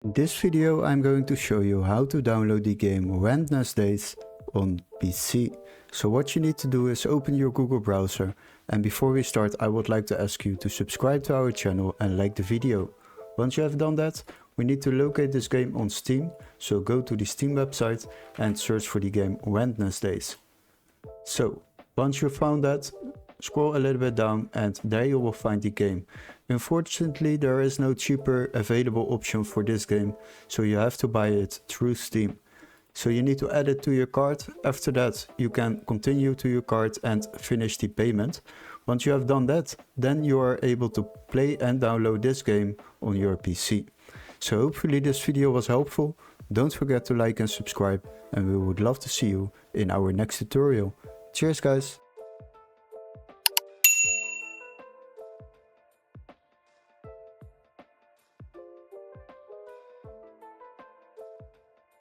In this video I'm going to show you how to download the game Randness Days on PC. So what you need to do is open your Google browser, and before we start I would like to ask you to subscribe to our channel and like the video. Once you have done that, we need to locate this game on Steam, so go to the Steam website and search for the game Randness Days. So once you found that, scroll a little bit down and there you will find the game. Unfortunately, there is no cheaper available option for this game, so you have to buy it through Steam. So you need to add it to your cart. After that, you can continue to your cart and finish the payment. Once you have done that, then you are able to play and download this game on your PC. So hopefully this video was helpful. Don't forget to like and subscribe, and we would love to see you in our next tutorial. Cheers guys!